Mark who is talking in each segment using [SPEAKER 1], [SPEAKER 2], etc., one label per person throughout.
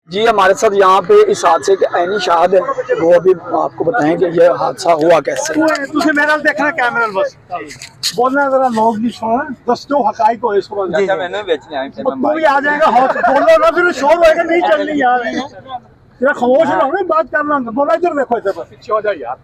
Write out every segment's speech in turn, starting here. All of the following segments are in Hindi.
[SPEAKER 1] जी हमारे साथ यहाँ पे इस हादसे के ऐनी शाहिद है, वो अभी आपको बताएं कि ये हादसा हुआ कैसे।
[SPEAKER 2] तुझे मेरा देखना कैमरा बस बोलना जरा लोग भी सुना दस जो हकाइक हो इसको बोल
[SPEAKER 3] अच्छा मैंने बेचने आए थे
[SPEAKER 2] तू भी आ जाएगा हॉट बोलो ना फिर शोर होएगा नहीं चलनी यार तेरा खामोश रहो ना बात करना बोला इधर देखो इधर बस पीछे हो जा यार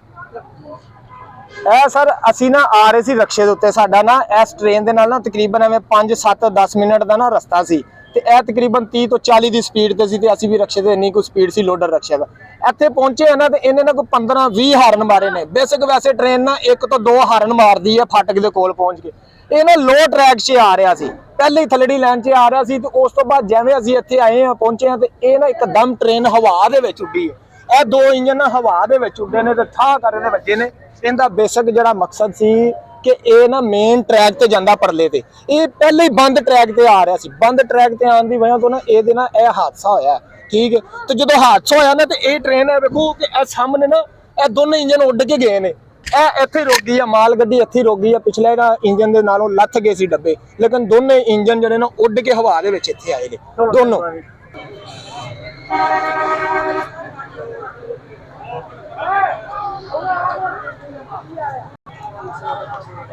[SPEAKER 4] ਇਹ ਸਰ ਅਸੀਂ ਨਾ ਆ ਰਹੇ ਸੀ ਰਕਸ਼ੇ ਦੇ ਉੱਤੇ ਸਾਡਾ ਨਾ ਇਸ ਟ੍ਰੇਨ ਦੇ ਨਾਲ ਨਾ ਤਕਰੀਬਨ ਐਵੇਂ 5 7 10 ਮਿੰਟ ਦਾ ਨਾ ਰਸਤਾ ਸੀ ਤੇ ਇਹ ਤਕਰੀਬਨ 30 ਤੋਂ 40 ਦੀ ਸਪੀਡ ਤੇ ਸੀ ਤੇ ਅਸੀਂ ਵੀ ਰਕਸ਼ੇ ਤੇ ਇੰਨੀ ਕੋਈ ਸਪੀਡ ਸੀ ਲੋਡਰ ਰਕਸ਼ੇ ਦਾ ਇੱਥੇ ਪਹੁੰਚੇ ਇਹਨਾਂ ਤੇ ਇਹਨੇ ਨਾ ਕੋਈ 15 20 ਹਾਰਨ ਮਾਰੇ ਨੇ ਬੇਸਿਕ ਵੈਸੇ ਟ੍ਰੇਨ ਨਾ 1 ਤੋਂ 2 ਹਾਰਨ ਮਾਰਦੀ ਹੈ ਫਾਟਕ ਦੇ ਕੋਲ ਪਹੁੰਚ ਕੇ ਇਹ ਨਾ ਲੋ ਟਰੈਕ 'ਚ ਆ ਰਿਹਾ ਸੀ ਪਹਿਲੇ ਹੀ ਥਲੜੀ ਲਾਈਨ 'ਚ ਆ ਰਿਹਾ ਸੀ ਤੇ ਉਸ ਤੋਂ ਬਾਅਦ ਜਿਵੇਂ ਅਸੀਂ ਇੱਥੇ ਆਏ ਆ ਪਹੁੰਚੇ ਆ ਤੇ ਇਹ ਨਾ ਇੱਕਦਮ ਟ੍ਰੇਨ ਹਵਾ ਦੇ ਵਿੱਚ ਉੱਡੀ ਹੈ ਇਹ ਦੋ ਇੰਜਨ ਨਾ ਹਵਾ ਦੇ ਵਿੱਚ ਉੱਡੇ ਨੇ ਤੇ ਠਾਹ ਕਰ ਇਹਦੇ ਵੱਜੇ ਨੇ ਇਹਦਾ ਬੇਸਿਕ ਜਿਹੜਾ ਮਕਸਦ ਸੀ ਕਿ ਇਹ ਨਾ ਮੇਨ ਟਰੈਕ ਤੇ ਜਾਂਦਾ ਪਰਲੇ ਤੇ ਇਹ ਪਹਿਲੇ ਹੀ ਬੰਦ ਟਰੈਕ ਤੇ ਆ ਰਿਹਾ ਸੀ ਬੰਦ ਟਰੈਕ ਤੇ ਆਉਣ ਦੀ ਵਜ੍ਹਾ ਤੋਂ ਨਾ ਇਹਦੇ ਨਾਲ ਇਹ ਹਾਦਸਾ ਹੋਇਆ ਠੀਕ ਹੈ ਤੇ ਜਦੋਂ ਹਾਦਸਾ ਹੋਇਆ ਨਾ ਤੇ ਇਹ ਟ੍ਰੇਨ ਹੈ ਵੇਖੋ ਕਿ ਇਹ ਸਾਹਮਣੇ ਨਾ ਇਹ ਦੋਨੇ ਇੰਜਨ ਉੱਡ ਕੇ ਗਏ ਨੇ ਇਹ ਇੱਥੇ ਰੁਕ ਗਈ ਆ ਮਾਲ ਗੱਡੀ ਇੱਥੇ ਰੁਕ ਗਈ ਆ ਪਿਛਲੇ ਦਾ ਇੰਜਨ ਦੇ ਨਾਲੋਂ ਲੱਥ ਗਏ ਸੀ ਡੱਬੇ ਲੇਕਿਨ ਦੋਨੇ ਇੰਜਨ ਜਿਹੜੇ ਨਾ ਉੱਡ ਕੇ ਹਵਾ ਦੇ ਵਿੱਚ ਇੱਥੇ ਆਏ ਨੇ ਦੋਨੋਂ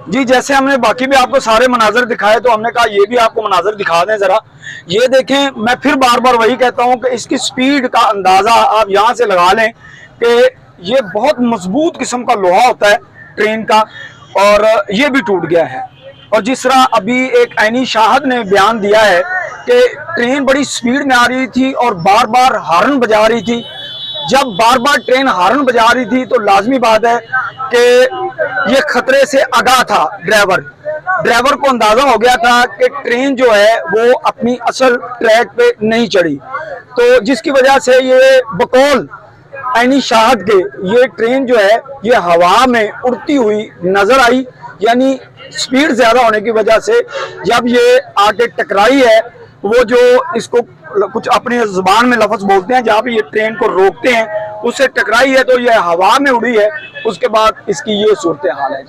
[SPEAKER 1] जी जैसे हमने बाकी भी आपको सारे मनाजर दिखाए तो हमने कहा ये भी आपको मनाजर दिखा दें जरा। ये देखें, मैं फिर बार बार वही कहता हूँ कि इसकी स्पीड का अंदाजा आप यहाँ से लगा लें कि ये बहुत मजबूत किस्म का लोहा होता है ट्रेन का और ये भी टूट गया है। और जिस तरह अभी एक ऐनी शाहिद ने बयान दिया है कि ट्रेन बड़ी स्पीड में आ रही थी और बार बार हॉर्न बजा रही थी। जब बार बार ट्रेन हॉर्न बजा रही थी तो लाजमी बात है कि ये खतरे से आगाह था ड्राइवर को अंदाजा हो गया था कि ट्रेन जो है वो अपनी असल ट्रैक पे नहीं चढ़ी, तो जिसकी वजह से ये बकौल ऐनी शाहिद के ये ट्रेन जो है ये हवा में उड़ती हुई नजर आई, यानी स्पीड ज्यादा होने की वजह से जब ये आके टकराई है वो जो इसको कुछ अपनी जुबान में लफ्ज बोलते हैं जहाँ पे ये ट्रेन को रोकते हैं उससे टकराई है तो ये हवा में उड़ी है, उसके बाद इसकी ये सूरत हाल है।